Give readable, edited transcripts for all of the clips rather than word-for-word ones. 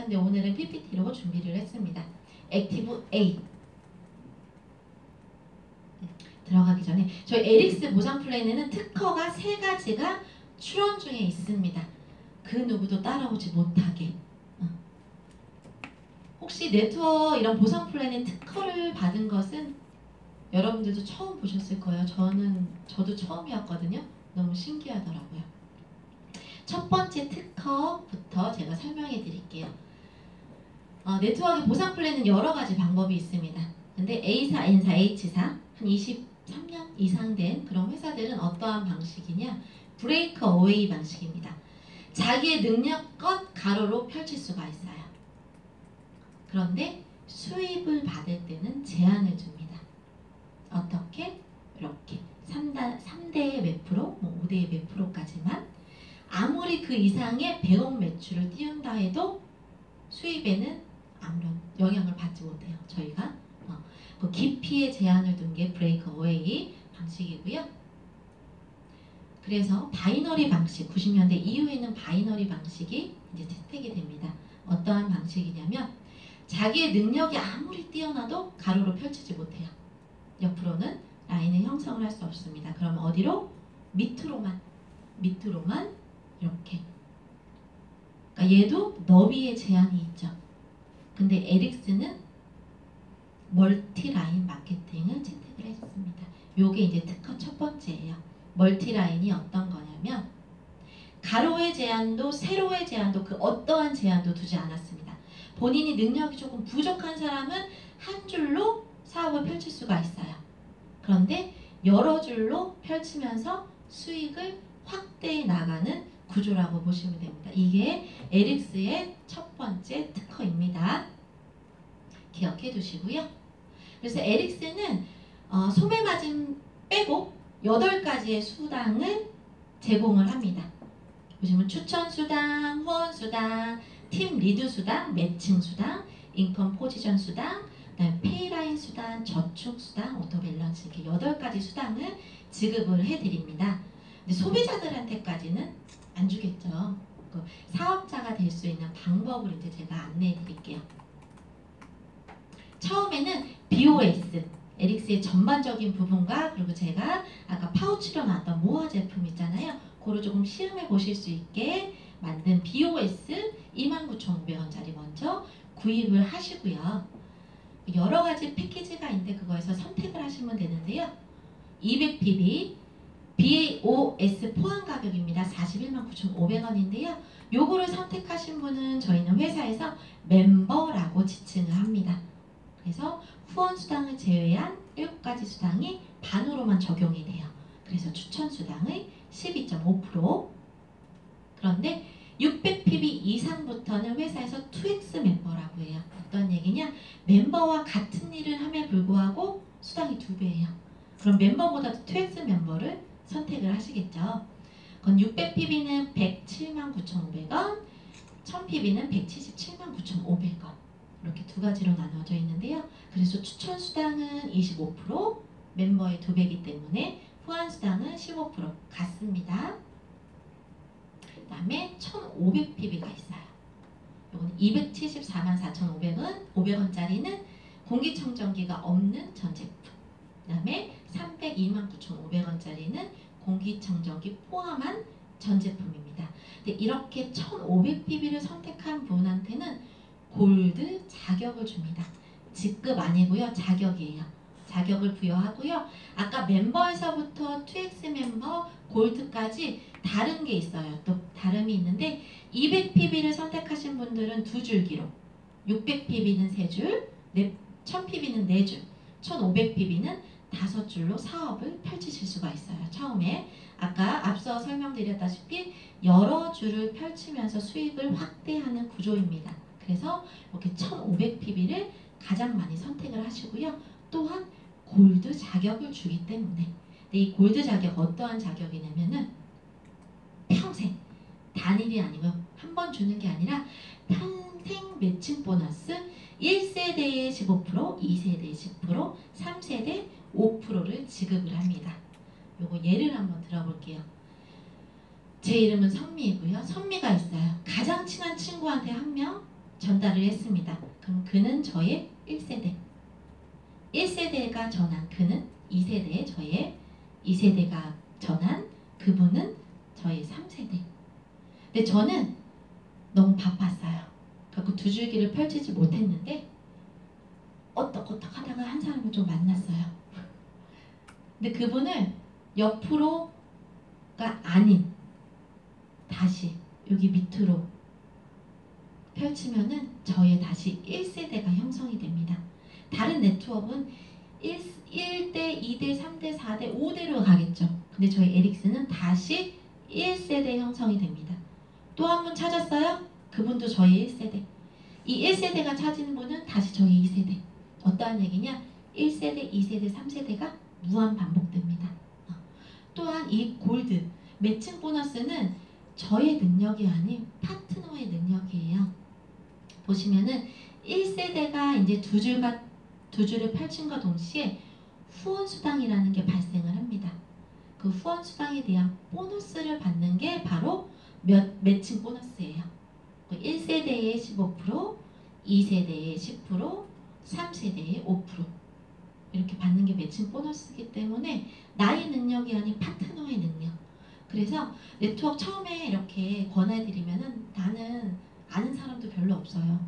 근데 오늘은 PPT로 준비를 했습니다. 액티브 A 들어가기 전에 저희 에릭스 보상 플랜에는 특허가 3가지가 출원 중에 있습니다. 그 누구도 따라오지 못하게. 혹시 네트워크 이런 보상 플랜의 특허를 받은 것은 여러분들도 처음 보셨을 거예요. 저도 처음이었거든요. 너무 신기하더라고요. 첫 번째 특허부터 제가 설명해 드릴게요. 네트워크 보상 플랜은 여러 가지 방법이 있습니다. 근데 A사, N사, H사 한 23년 이상 된 그런 회사들은 어떠한 방식이냐? 브레이크 어웨이 방식입니다. 자기의 능력껏 가로로 펼칠 수가 있어요. 그런데 수입을 받을 때는 제한을 줍니다. 어떻게? 이렇게 3대의 몇 프로, 5대의 몇 프로까지만 아무리 그 이상의 100억 매출을 띄운다 해도 수입에는 아무런 영향을 받지 못해요. 저희가 그 깊이의 제한을 둔 게 브레이크 어웨이 방식이고요. 그래서 바이너리 방식, 90년대 이후에는 바이너리 방식이 이제 채택이 됩니다. 어떠한 방식이냐면 자기의 능력이 아무리 뛰어나도 가로로 펼치지 못해요. 옆으로는 라인을 형성을 할 수 없습니다. 그럼 어디로? 밑으로만 이렇게. 그러니까 얘도 너비의 제한이 있죠. 근데 에릭스는 멀티라인 마케팅을 채택을 했습니다. 요게 이제 특허 첫 번째예요. 멀티라인이 어떤 거냐면 가로의 제한도 세로의 제한도 그 어떠한 제한도 두지 않았습니다. 본인이 능력이 조금 부족한 사람은 한 줄로 사업을 펼칠 수가 있어요. 그런데 여러 줄로 펼치면서 수익을 확대해 나가는 구조라고 보시면 됩니다. 이게 에릭스의 첫 번째 특허입니다. 기억해 두시고요. 그래서 에릭스는 소매마진 빼고 8가지의 수당을 제공을 합니다. 보시면 추천수당, 후원수당, 팀 리드 수당, 매칭 수당, 인컴 포지션 수당, 그다음에 페이라인 수당, 저축 수당, 오토 밸런스 이렇게 8가지 수당을 지급을 해드립니다. 근데 소비자들한테까지는 안 주겠죠. 그 사업자가 될 수 있는 방법을 이제 제가 안내해 드릴게요. 처음에는 BOS, 에릭스의 전반적인 부분과 그리고 제가 아까 파우치로 나왔던 모아 제품 있잖아요. 그거를 조금 시음해 보실 수 있게 만든 BOS 29,500원짜리 먼저 구입을 하시고요. 여러 가지 패키지가 있는데 그거에서 선택을 하시면 되는데요. 200PB BOS 포함 가격입니다. 419,500원인데요. 요거를 선택하신 분은 저희는 회사에서 멤버라고 지칭을 합니다. 그래서 후원 수당을 제외한 7가지 수당이 반으로만 적용이 돼요. 그래서 추천 수당의 12.5%. 그런데 600PB 이상부터는 회사에서 2X 멤버라고 해요. 어떤 얘기냐? 멤버와 같은 일을 함에 불구하고 수당이 2배예요. 그럼 멤버보다도 2X 멤버를 선택을 하시겠죠. 그건 600PB는 179,500원, 1000PB는 177,9,500원. 이렇게 2가지로 나눠져 있는데요. 그래서 추천 수당은 25%, 멤버의 2배이기 때문에 후원 수당은 15% 같습니다. 그 다음에 1500PB가 있어요. 이건 274,4,500원, 500원짜리는 공기청정기가 없는 전 제품. 그 다음에 329,500원짜리는 공기청정기 포함한 전 제품입니다. 근데 이렇게 1500PB를 선택한 분한테는 골드 자격을 줍니다. 직급 아니고요. 자격이에요. 자격을 부여하고요. 아까 멤버에서부터 2X 멤버, 골드까지 다른 게 있어요. 또 다름이 있는데 200PB를 선택하신 분들은 2줄기로 600PB는 3줄, 1000PB는 4줄, 1500PB는 5줄로 사업을 펼치실 수가 있어요. 처음에 아까 앞서 설명드렸다시피 여러 줄을 펼치면서 수익을 확대하는 구조입니다. 그래서 이렇게 1500PB를 가장 많이 선택을 하시고요. 또한 골드 자격을 주기 때문에 이 골드 자격 어떠한 자격이냐면은 평생 단일이 아니고 한 번 주는 게 아니라 평생 매칭 보너스 1세대에 15%, 2세대에 10%, 3세대 5%를 지급을 합니다. 요거 예를 한번 들어볼게요. 제 이름은 선미이고요. 선미가 있어요. 가장 친한 친구한테 1명 전달을 했습니다. 그럼 그는 저의 1세대. 1세대가 전한 그는 2세대, 저의 2세대가 전한 그분은 저의 3세대. 근데 저는 너무 바빴어요. 그래서 두 줄기를 펼치지 못했는데 어떡 하다가 한 사람을 좀 만났어요. 근데 그분을 옆으로가 아닌 다시 여기 밑으로 펼치면은 저의 다시 1세대가 형성이 됩니다. 다른 네트워크는 1대, 2대, 3대, 4대, 5대로 가겠죠. 근데 저희 에릭스는 다시 1세대 형성이 됩니다. 또 한 분 찾았어요? 그분도 저희 1세대. 이 1세대가 찾은 분은 다시 저희 2세대. 어떠한 얘기냐? 1세대, 2세대, 3세대가 무한 반복됩니다. 또한 이 골드, 매칭 보너스는 저의 능력이 아닌 파트너의 능력이에요. 보시면은 1세대가 이제 두 줄을 펼친과 동시에 후원 수당이라는 게 발생을 합니다. 그 후원 수당에 대한 보너스를 받는 게 바로 매칭 보너스예요. 1세대의 15%, 2세대의 10%, 3세대의 5% 이렇게 받는 게 매칭 보너스이기 때문에 나의 능력이 아닌 파트너의 능력. 그래서 네트워크 처음에 이렇게 권해드리면은 나는 아는 사람도 별로 없어요.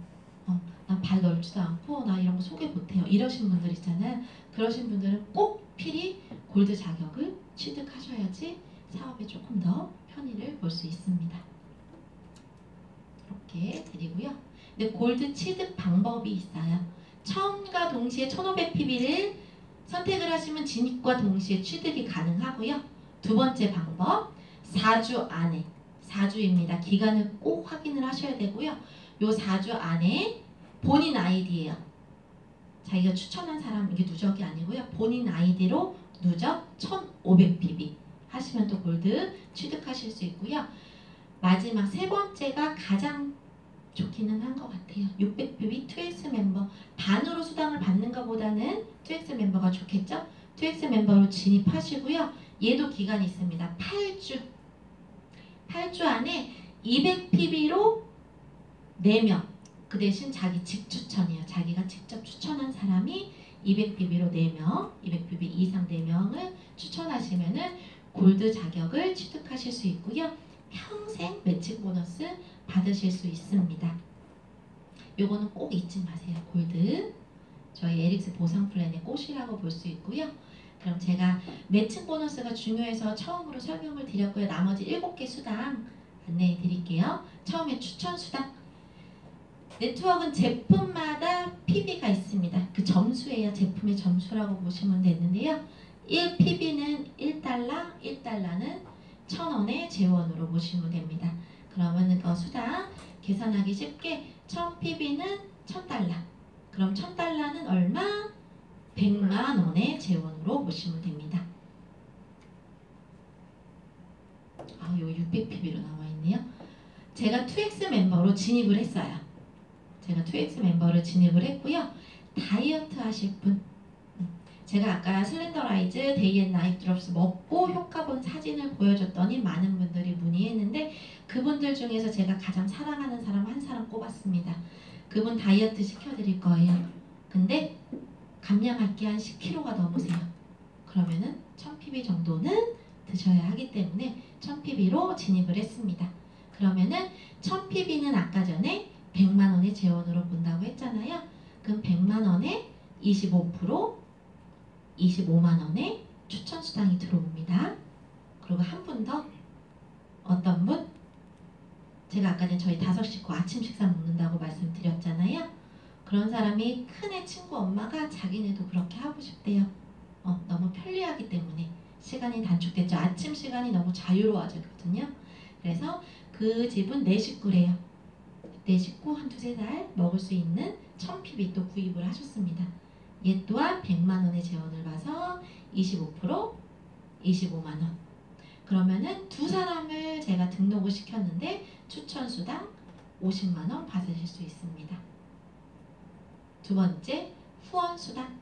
난 발 넓지도 않고 나 이런 거 소개 못해요. 이러신 분들 있잖아요. 그러신 분들은 꼭 필히 골드 자격을 취득하셔야지 사업에 조금 더 편의를 볼 수 있습니다. 이렇게 드리고요. 근데 골드 취득 방법이 있어요. 처음과 동시에 1500PB를 선택을 하시면 진입과 동시에 취득이 가능하고요. 두 번째 방법, 4주 안에, 4주입니다. 기간을 꼭 확인을 하셔야 되고요. 요 4주 안에 본인 아이디예요. 자기가 추천한 사람, 이게 누적이 아니고요. 본인 아이디로 누적 1500PB 하시면 또 골드 취득하실 수 있고요. 마지막 세 번째가 가장 좋기는 한 것 같아요. 600PB 2X 멤버 단으로 수당을 받는 것보다는 2X 멤버가 좋겠죠? 2X 멤버로 진입하시고요. 얘도 기간이 있습니다. 8주. 8주 안에 200PB로 4명. 그 대신 자기 직추천이에요. 자기가 직접 추천한 사람이 200PB로 4명, 200PB 이상 4명을 추천하시면은 골드 자격을 취득하실 수 있고요. 평생 매칭 보너스 받으실 수 있습니다. 요거는 꼭 잊지 마세요. 골드. 저희 에릭스 보상 플랜의 꽃이라고 볼 수 있고요. 그럼 제가 매칭 보너스가 중요해서 처음으로 설명을 드렸고요. 나머지 7개 수당 안내해 드릴게요. 처음에 추천 수당. 네트워크는 제품마다 PB가 있습니다. 그 점수예요. 제품의 점수라고 보시면 되는데요. 1PB는 1달러, 1달러는 1,000원의 재원으로 보시면 됩니다. 그러면 그 수당 계산하기 쉽게 1000PB는 1,000달러. 그럼 1,000달러는 얼마? 100만 원의 재원으로 보시면 됩니다. 요 600PB로 나와 있네요. 제가 2X 멤버로 진입을 했어요. 제가 2X 멤버를 진입을 했고요. 다이어트 하실 분, 제가 아까 슬렌더라이즈 데이 앤 나잇 드롭스 먹고 효과 본 사진을 보여줬더니 많은 분들이 문의했는데 그분들 중에서 제가 가장 사랑하는 사람 한 사람 꼽았습니다. 그분 다이어트 시켜드릴 거예요. 근데 감량할 게 한 10kg가 넘으세요. 그러면은 1000PB 정도는 드셔야 하기 때문에 1000PB로 진입을 했습니다. 그러면은 1000PB는 아까 전에 100만 원의 재원으로 본다고 했잖아요. 그럼 100만 원에 25%, 25만 원의 추천 수당이 들어옵니다. 그리고 한 분 더, 어떤 분? 제가 아까 전에 저희 5식구 아침 식사 먹는다고 말씀드렸잖아요. 그런 사람이 큰애 친구 엄마가 자기네도 그렇게 하고 싶대요. 너무 편리하기 때문에 시간이 단축됐죠. 아침 시간이 너무 자유로워지거든요. 그래서 그 집은 4식구래요. 4식구 한 2-3달 먹을 수 있는 1000PB 또 구입을 하셨습니다. 얘 또한 100만 원의 재원을 봐서 25%, 25만 원. 그러면은 두 사람을 제가 등록을 시켰는데 추천 수당 50만 원 받으실 수 있습니다. 두 번째, 후원 수당.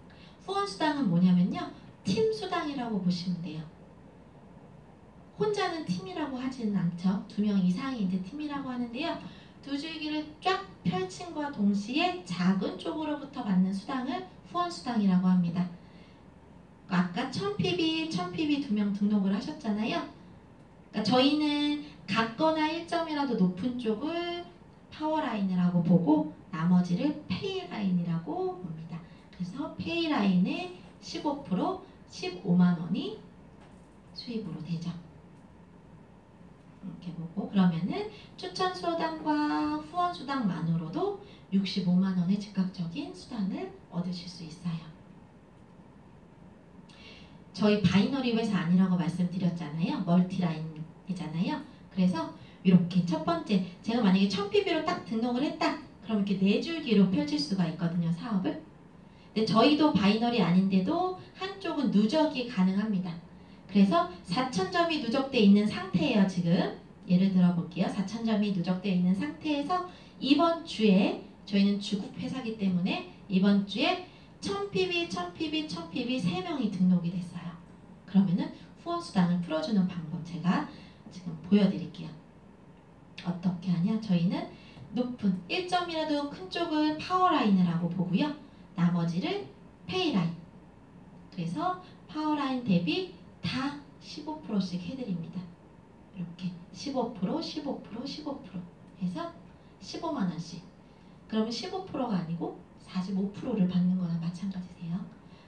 후원 수당은 뭐냐면요. 팀 수당이라고 보시면 돼요. 혼자는 팀이라고 하지는 않죠. 2명 이상이 이제 팀이라고 하는데요. 두 줄기를 쫙 펼침과 동시에 작은 쪽으로부터 받는 수당을 후원수당이라고 합니다. 아까 1000pb, 1000pb 2명 등록을 하셨잖아요. 그러니까 저희는 같거나 1점이라도 높은 쪽을 파워라인이라고 보고 나머지를 페이라인이라고 봅니다. 그래서 페이라인의 15%, 15만 원이 수입으로 되죠. 이렇게 보고 그러면은 추천 수당과 후원 수당만으로도 65만 원의 즉각적인 수당을 얻으실 수 있어요. 저희 바이너리 회사 아니라고 말씀드렸잖아요. 멀티라인이잖아요. 그래서 이렇게 첫 번째 제가 만약에 1000pb로 딱 등록을 했다. 그럼 이렇게 4줄기로 펼칠 수가 있거든요. 사업을. 근데 저희도 바이너리 아닌데도 한쪽은 누적이 가능합니다. 그래서 4000점이 누적되어 있는 상태예요. 지금 예를 들어 볼게요. 4000점이 누적되어 있는 상태에서 이번 주에 저희는 주국 회사이기 때문에 이번 주에 1000pb, 1000pb, 1000pb 3명이 등록이 됐어요. 그러면은 후원수당을 풀어주는 방법 제가 지금 보여드릴게요. 어떻게 하냐? 저희는 높은 1점이라도 큰 쪽을 파워라인이라고 보고요. 나머지를 페이라인. 그래서 파워라인 대비 다 15%씩 해드립니다. 이렇게 15%, 15%, 15% 해서 15만원씩. 그러면 15%가 아니고 45%를 받는 거나 마찬가지세요.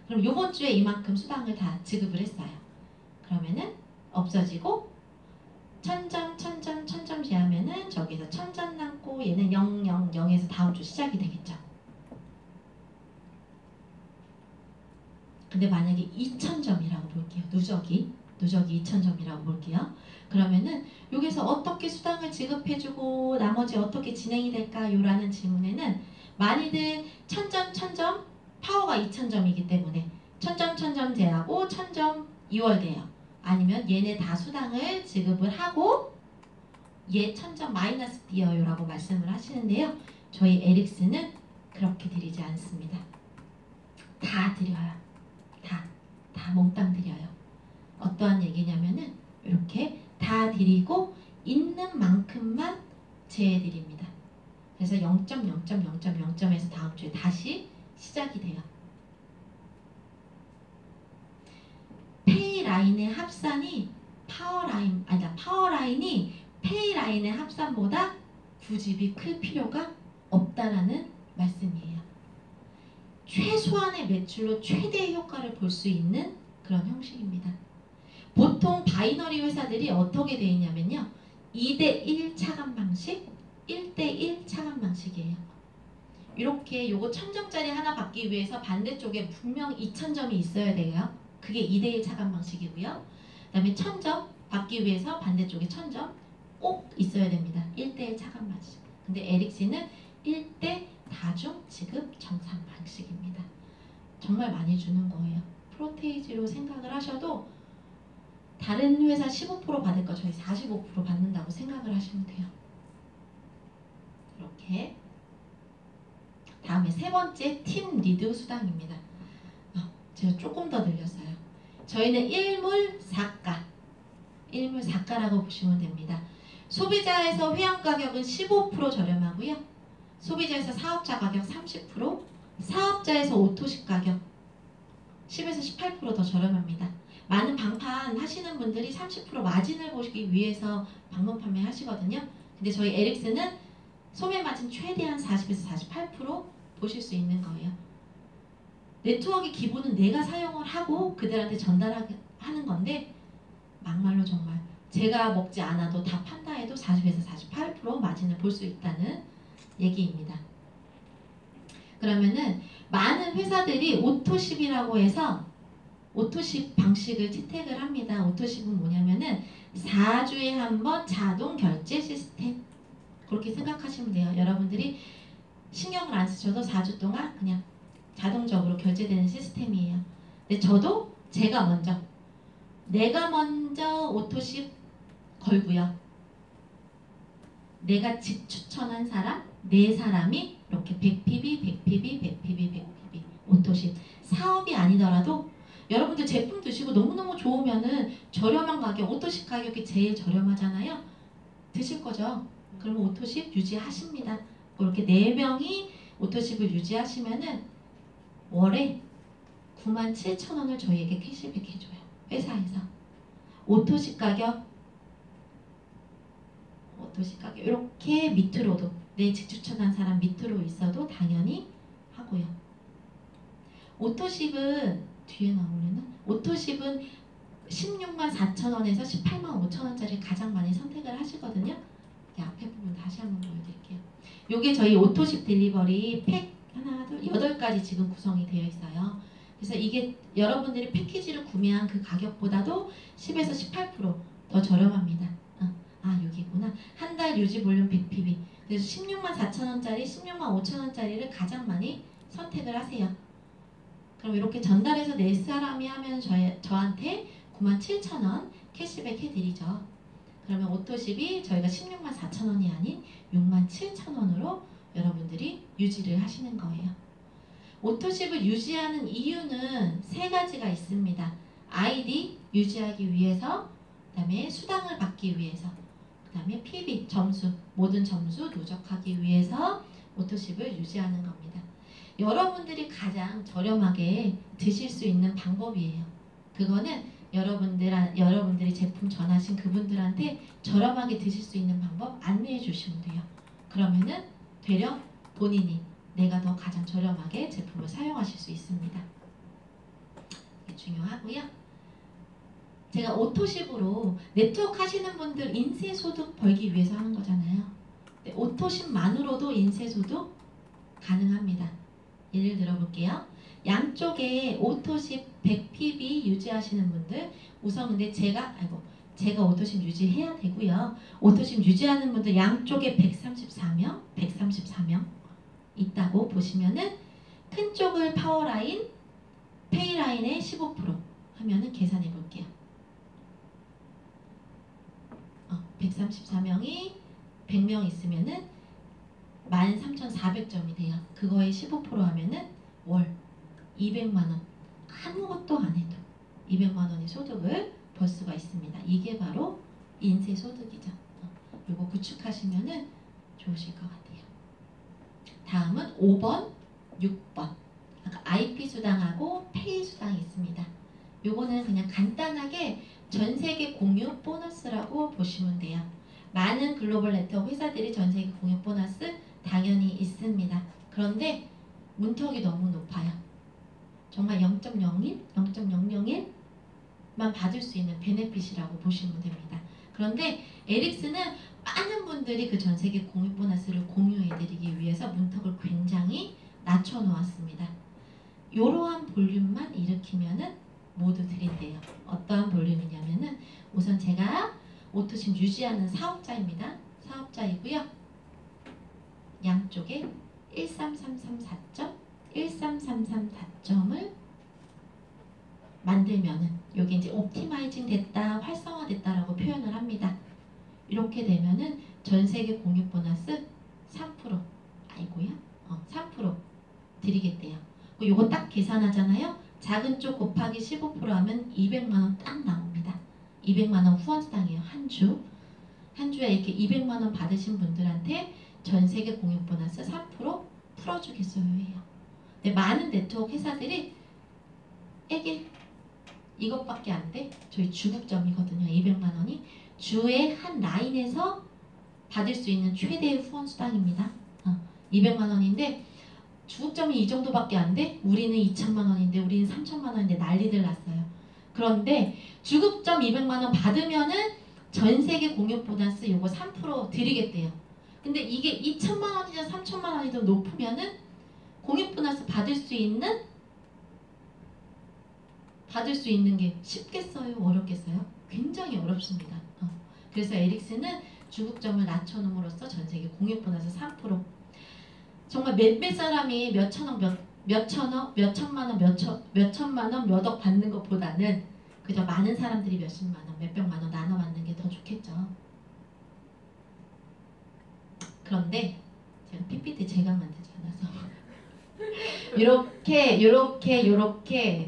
그럼 요번 주에 이만큼 수당을 다 지급을 했어요. 그러면은 없어지고 1000점, 1000점, 1000점 제하면은 저기서 1000점 남고 얘는 0, 0, 0에서 다음 주 시작이 되겠죠. 근데 만약에 2000점이라고 볼게요. 누적이 2000점이라고 볼게요. 그러면은 여기서 어떻게 수당을 지급해주고 나머지 어떻게 진행이 될까요? 라는 질문에는 많이들 1000점, 1000점, 파워가 2000점이기 때문에 1000점, 1000점 제하고 1000점 2월 돼요. 아니면 얘네 다 수당을 지급을 하고 얘 1000점 마이너스 띄어요 라고 말씀을 하시는데요. 저희 에릭스는 그렇게 드리지 않습니다. 다 드려요. 다 몽땅 드려요. 어떠한 얘기냐면은 이렇게 다 드리고 있는 만큼만 제해드립니다. 그래서 0.0.0.0점에서 다음 주에 다시 시작이 돼요. 페이라인의 합산이 파워라인이 페이라인의 합산보다 구집이 클 필요가 없다라는 말씀이에요. 최소한의 매출로 최대의 효과를 볼 수 있는 그런 형식입니다. 보통 바이너리 회사들이 어떻게 되어 있냐면요. 2대1 차감 방식, 1대1 차감 방식이에요. 이렇게 요거 1000점짜리 하나 받기 위해서 반대쪽에 분명 2000점이 있어야 돼요. 그게 2대1 차감 방식이고요. 그 다음에 1000점 받기 위해서 반대쪽에 1000점 꼭 있어야 됩니다. 1대1 차감 방식. 근데 에릭스는 1대 다중 지급 정산 방식입니다. 정말 많이 주는 거예요. 프로테이지로 생각을 하셔도 다른 회사 15% 받을 거 저희 45% 받는다고 생각을 하시면 돼요. 이렇게 다음에 세 번째 팀 리드 수당입니다. 제가 조금 더 늘렸어요. 저희는 일물사가라고 보시면 됩니다. 소비자에서 회원 가격은 15% 저렴하고요. 소비자에서 사업자 가격 30%, 사업자에서 오토식 가격 10에서 18% 더 저렴합니다. 많은 방판 하시는 분들이 30% 마진을 보시기 위해서 방문 판매 하시거든요. 근데 저희 에릭스는 소매 마진 최대한 40에서 48% 보실 수 있는 거예요. 네트워크 기본은 내가 사용을 하고 그들한테 전달하는 건데 막말로 정말 제가 먹지 않아도 다 판다 해도 40에서 48% 마진을 볼 수 있다는 얘기입니다. 그러면은 많은 회사들이 오토십이라고 해서 오토십 방식을 채택을 합니다. 오토십은 뭐냐면은 4주에 한 번 자동 결제 시스템 그렇게 생각하시면 돼요. 여러분들이 신경을 안 쓰셔도 4주 동안 그냥 자동적으로 결제되는 시스템이에요. 근데 저도 내가 먼저 오토십 걸고요. 내가 집 추천한 사람 4사람이 이렇게 100pb, 100pb, 100pb, 100pb 오토십 사업이 아니더라도 여러분들 제품 드시고 너무너무 좋으면은 저렴한 가격, 오토십 가격이 제일 저렴하잖아요. 드실 거죠? 그러면 오토십 유지하십니다. 이렇게 4명이 오토십을 유지하시면은 월에 97,000원을 저희에게 캐시백 해줘요. 회사에서. 오토십 가격 이렇게 밑으로도 내 집 추천한 사람 밑으로 있어도 당연히 하고요. 오토십은 뒤에 나오려나? 오토십은 164,000원에서 185,000원짜리 가장 많이 선택을 하시거든요. 이 앞에 부분 다시 한번 보여드릴게요. 요게 저희 오토십 딜리버리 팩 하나, 둘, 8가지 지금 구성이 되어 있어요. 그래서 이게 여러분들이 패키지를 구매한 그 가격보다도 10에서 18% 더 저렴합니다. 여기구나. 한 달 유지 볼륨 100pb. 그래서 164,000원짜리, 165,000원짜리를 가장 많이 선택을 하세요. 그럼 이렇게 전달해서 낼 사람이 하면 저한테 97,000원 캐시백 해드리죠. 그러면 오토십이 저희가 164,000원이 아닌 67,000원으로 여러분들이 유지를 하시는 거예요. 오토십을 유지하는 이유는 3가지가 있습니다. 아이디 유지하기 위해서, 그 다음에 수당을 받기 위해서, 그 다음에 PB 점수, 모든 점수 누적하기 위해서 오토십을 유지하는 겁니다. 여러분들이 가장 저렴하게 드실 수 있는 방법이에요. 그거는 여러분들이 제품 전하신 그분들한테 저렴하게 드실 수 있는 방법 안내해 주시면 돼요. 그러면은 되려 본인이 내가 더 가장 저렴하게 제품을 사용하실 수 있습니다. 이게 중요하고요. 제가 오토십으로 네트워크 하시는 분들 인쇄소득 벌기 위해서 하는 거잖아요. 오토십만으로도 인쇄소득 가능합니다. 예를 들어볼게요. 양쪽에 오토십 100pb 유지하시는 분들, 우선 근데 제가 오토십 유지해야 되고요. 오토십 유지하는 분들 양쪽에 134명 있다고 보시면은 큰 쪽을 파워라인, 페이라인에 15% 하면은 계산해 볼게요. 134명이 100명 있으면은 13,400점이 돼요. 그거에 15% 하면은 월 200만원, 아무것도 안 해도 200만원의 소득을 벌 수가 있습니다. 이게 바로 인쇄 소득이죠. 요거 구축하시면은 좋으실 것 같아요. 다음은 5번, 6번. 아까 IP 수당하고 페이 수당이 있습니다. 요거는 그냥 간단하게 전세계 공유 보너스라고 보시면 돼요. 많은 글로벌 네트워크 회사들이 전세계 공유 보너스 당연히 있습니다. 그런데 문턱이 너무 높아요. 정말 0.01, 0.001만 받을 수 있는 베네핏이라고 보시면 됩니다. 그런데 에릭스는 많은 분들이 그 전세계 공유 보너스를 공유해드리기 위해서 문턱을 굉장히 낮춰놓았습니다. 이러한 볼륨만 일으키면은 모두 드린대요. 어떠한 볼륨이냐면은 우선 제가 오토십 유지하는 사업자입니다. 사업자이고요. 양쪽에 13334점, 13334점을 만들면은 여기 이제 옵티마이징 됐다, 활성화됐다라고 표현을 합니다. 이렇게 되면은 전 세계 공유 보너스 3% 아이고야, 3% 드리겠대요. 요거 딱 계산하잖아요. 작은 쪽 곱하기 15% 하면 200만원 딱 나옵니다. 200만원 후원수당이에요. 한 주에 이렇게 200만원 받으신 분들한테 전세계 공유 보너스 3% 풀어주겠어요 해요. 근데 많은 네트워크 회사들이 에게 이것밖에 안 돼? 저희 주국점이거든요. 200만원이 주에 한 라인에서 받을 수 있는 최대의 후원수당입니다. 200만원인데 주국점이 이 정도밖에 안 돼? 우리는 2천만원인데 우리는 3천만원인데 난리들 났어요. 그런데 주국점 200만원 받으면은 전세계 공유 보너스 요거 3% 드리겠대요. 근데 이게 2천만원이든 3천만원이든 높으면은 공유 보너스 받을 수 있는 게 쉽겠어요? 어렵겠어요? 굉장히 어렵습니다. 그래서 에릭스는 주국점을 낮춰놓음으로써 전세계 공유 보너스 3% 정말 몇몇 사람이 몇천억, 몇천만원, 몇천만원, 몇억 받는 것보다는 그저 많은 사람들이 몇십만원, 몇백만원 나눠 받는 게 더 좋겠죠. 그런데 제가 PPT 제가 만들지 않아서 이렇게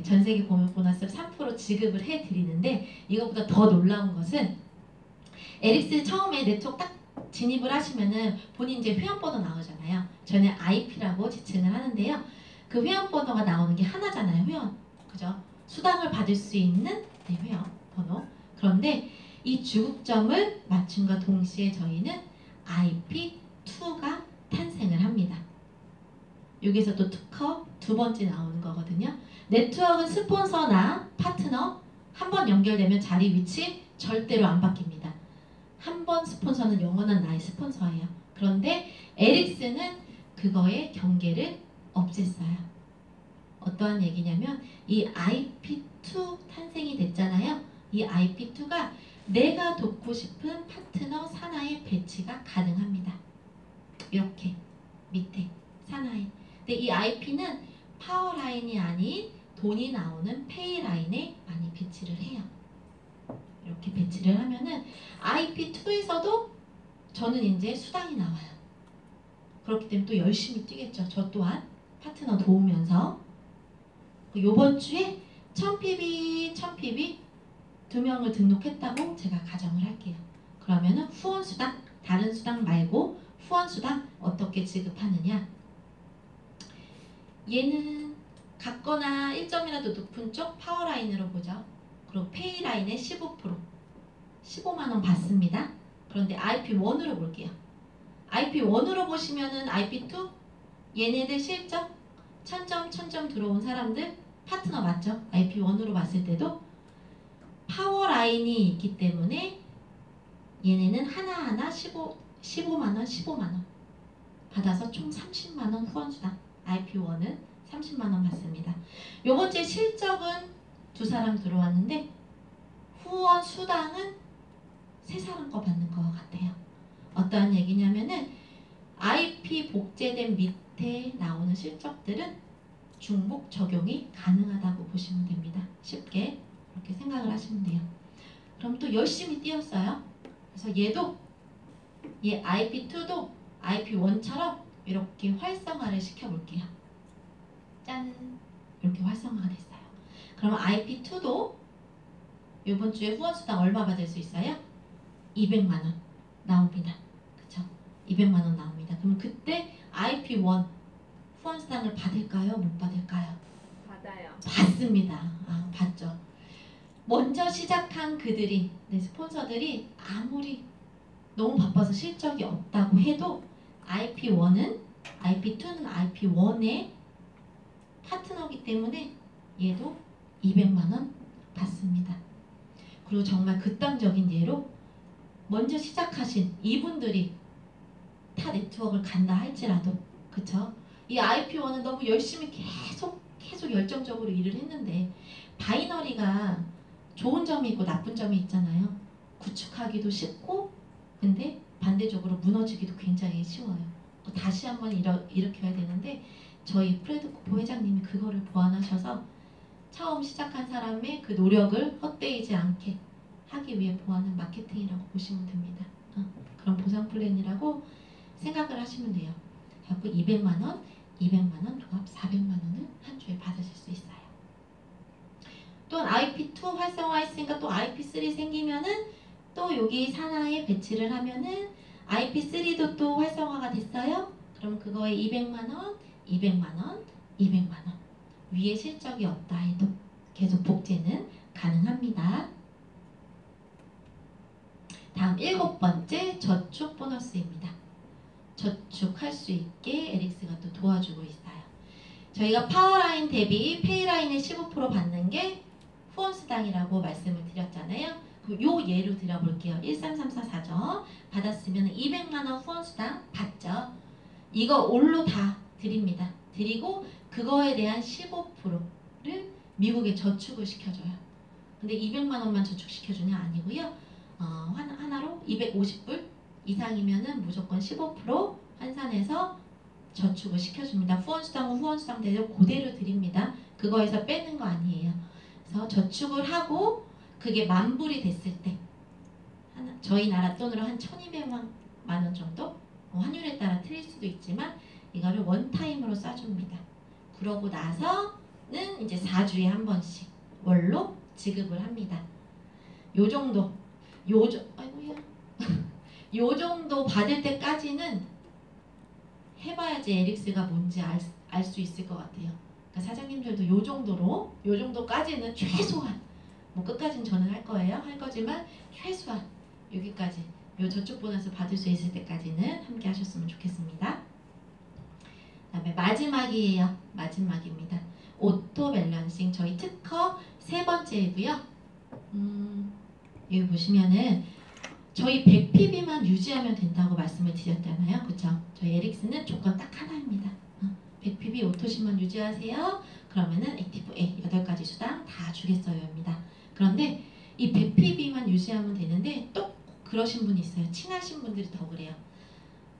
전세계 공유 보너스 3% 지급을 해드리는데 이것보다 더 놀라운 것은 에릭스 처음에 네트워크 딱 진입을 하시면은 본인 이제 회원번호 나오잖아요. 저는 IP라고 지칭을 하는데요. 그 회원번호가 나오는 게 하나잖아요. 회원. 그죠? 수당을 받을 수 있는 네, 회원번호. 그런데 이 주급점을 맞춤과 동시에 저희는 IP2가 탄생을 합니다. 여기서 또 특허 두 번째 나오는 거거든요. 네트워크는 스폰서나 파트너 한 번 연결되면 자리 위치 절대로 안 바뀝니다. 한 번 스폰서는 영원한 나의 스폰서예요. 그런데 에릭스는 그거의 경계를 없앴어요. 어떠한 얘기냐면 이 IP2 탄생이 됐잖아요. 이 IP2가 내가 돕고 싶은 파트너 산하에 배치가 가능합니다. 이렇게 밑에 산하에. 근데 이 IP는 파워라인이 아닌 돈이 나오는 페이라인에 많이 배치를 해요. 이렇게 배치를 하면은 IP2에서도 저는 이제 수당이 나와요. 그렇기 때문에 또 열심히 뛰겠죠. 저 또한 파트너 도우면서. 요번 주에 1000PB, 1000PB 두 명을 등록했다고 제가 가정을 할게요. 그러면은 후원수당, 다른 수당 말고 후원수당 어떻게 지급하느냐. 얘는 같거나 1점이라도 높은 쪽 파워라인으로 보죠. 그리고 페이라인의 15%, 15만원 받습니다. 그런데 IP1으로 볼게요. IP1으로 보시면은 IP2, 얘네들 실적 1000점, 1000점 들어온 사람들 파트너 맞죠? IP1으로 봤을 때도 파워라인이 있기 때문에 얘네는 하나하나 15만원, 15만원 받아서 총 30만원 후원수당. IP1은 30만원 받습니다. 요번째 실적은 두 사람 들어왔는데 후원수당은 세 사람 거 받는 것 같아요. 어떠한 얘기냐면은 IP 복제된 밑에 나오는 실적들은 중복 적용이 가능하다고 보시면 됩니다. 쉽게 그렇게 생각을 하시면 돼요. 그럼 또 열심히 뛰었어요. 그래서 얘 IP2도 IP1처럼 이렇게 활성화를 시켜볼게요. 짠! 이렇게 활성화가 됐어요. 그러면 IP2도 이번 주에 후원수당 얼마 받을 수 있어요? 200만원 나옵니다. 그쵸? 200만원 나옵니다. 그럼 그때 IP1 후원수당을 받을까요? 못 받을까요? 받아요. 받습니다. 받죠. 먼저 시작한 그들이, 네, 스폰서들이 아무리 너무 바빠서 실적이 없다고 해도 IP2는 IP1의 파트너이기 때문에 얘도 200만원 받습니다. 그리고 정말 극단적인 예로 먼저 시작하신 이분들이 타 네트워크를 간다 할지라도, 그쵸? 이 IP1은 너무 열심히 계속 열정적으로 일을 했는데 바이너리가 좋은 점이 있고 나쁜 점이 있잖아요. 구축하기도 쉽고 근데 반대적으로 무너지기도 굉장히 쉬워요. 다시 한번 일으켜야 되는데 저희 프레드코프 회장님이 그거를 보완하셔서 처음 시작한 사람의 그 노력을 헛되이지 않게 하기 위해 보완한 마케팅이라고 보시면 됩니다. 그런 보상 플랜이라고 생각을 하시면 돼요. 그래서 200만원, 200만원, 종합 400만원을 한 주에 받으실 수 있어요. 또 IP2 활성화했으니까 또 IP3 생기면은 또 여기 산하에 배치를 하면은 IP3도 또 활성화가 됐어요. 그럼 그거에 200만원, 200만원, 200만원 위에 실적이 없다 해도 계속 복제는 가능합니다. 다음 7번째 저축 보너스입니다. 저축할 수 있게 에릭스가 또 도와주고 있어요. 저희가 파워라인 대비 페이라인의 15% 받는 게 후원수당이라고 말씀을 드렸잖아요. 요 예로 드려볼게요. 13344점 받았으면 200만원 후원수당 받죠. 이거 올로 다 드립니다. 드리고 그거에 대한 15%를 미국에 저축을 시켜줘요. 근데 200만원만 저축시켜주냐? 아니고요. 하나로 250불 이상이면은 무조건 15% 환산해서 저축을 시켜줍니다. 후원수당은 후원수당대로 그대로 드립니다. 그거에서 빼는 거 아니에요. 그래서 저축을 하고 그게 만불이 됐을 때 저희 나라 돈으로 한 1200만 원 정도? 환율에 따라 틀릴 수도 있지만 이거를 원타임으로 쏴줍니다. 그러고 나서는 이제 4주에 한 번씩 월로 지급을 합니다. 요 정도 아이고야 요 정도 받을 때까지는 해봐야지 에릭스가 뭔지 알 수 있을 것 같아요. 그러니까 사장님들도 요 정도까지는 최소한, 뭐 끝까지는 저는 할 거예요. 할 거지만 최소한 여기까지, 요 저쪽 보너스 받을 수 있을 때까지는 함께 하셨으면 좋겠습니다. 그다음에 마지막이에요. 마지막입니다. 오토 밸런싱 저희 특허 세 번째이고요. 여기 보시면은 저희 100pb만 유지하면 된다고 말씀을 드렸잖아요. 그쵸? 저희 에릭스는 조건 딱 하나입니다. 100pb 오토심만 유지하세요. 그러면은 액티브 A 8가지 수당 다 주겠어요입니다. 그런데 이 100pb만 유지하면 되는데 또 그러신 분이 있어요. 친하신 분들이 더 그래요.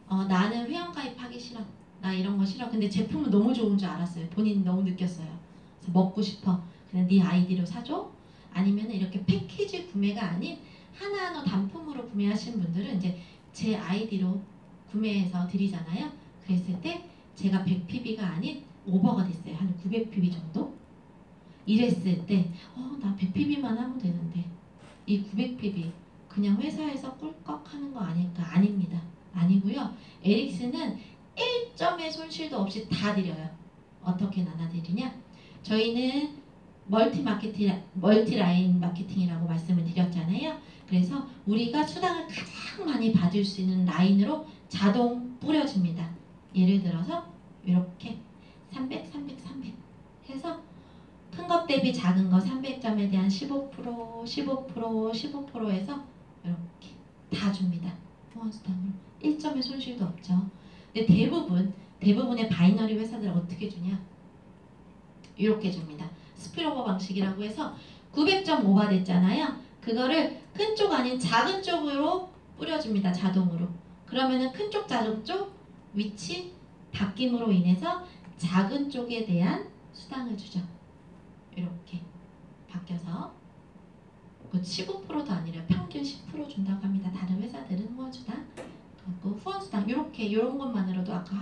나는 회원가입하기 싫어. 나 이런 거 싫어. 근데 제품은 너무 좋은 줄 알았어요. 본인이 너무 느꼈어요. 그래서 먹고 싶어. 그냥 네 아이디로 사줘. 아니면 이렇게 패키지 구매가 아닌 하나하나 단품으로 구매하신 분들은 이제 제 아이디로 구매해서 드리잖아요. 그랬을 때 제가 100pb가 아닌 오버가 됐어요. 한 900pb 정도? 이랬을 때 나 100pb만 하면 되는데 이 900pb 그냥 회사에서 꿀꺽 하는 거 아닐까? 아닙니다. 아니고요. 에릭스는 1점의 손실도 없이 다 드려요. 어떻게 나눠드리냐? 저희는 멀티라인 마케팅이라고 말씀을 드렸잖아요. 그래서 우리가 수당을 가장 많이 받을 수 있는 라인으로 자동 뿌려줍니다. 예를 들어서 이렇게 300, 300, 300 해서 큰 것 대비 작은 거 300점에 대한 15%, 15%, 15% 해서 이렇게 다 줍니다. 후원 수당으로 1점의 손실도 없죠. 근데 대부분의 바이너리 회사들 어떻게 주냐? 이렇게 줍니다. 스피로버 방식이라고 해서 900점 오버됐잖아요. 그거를 큰 쪽 아닌 작은 쪽으로 뿌려줍니다. 자동으로. 그러면은 큰 쪽, 작은 쪽 위치 바뀜으로 인해서 작은 쪽에 대한 수당을 주죠. 이렇게 바뀌어서 15%도 아니라 평균 10% 준다고 합니다. 다른 회사들은 후원수당, 후원수당 이렇게 이런 것만으로도 아까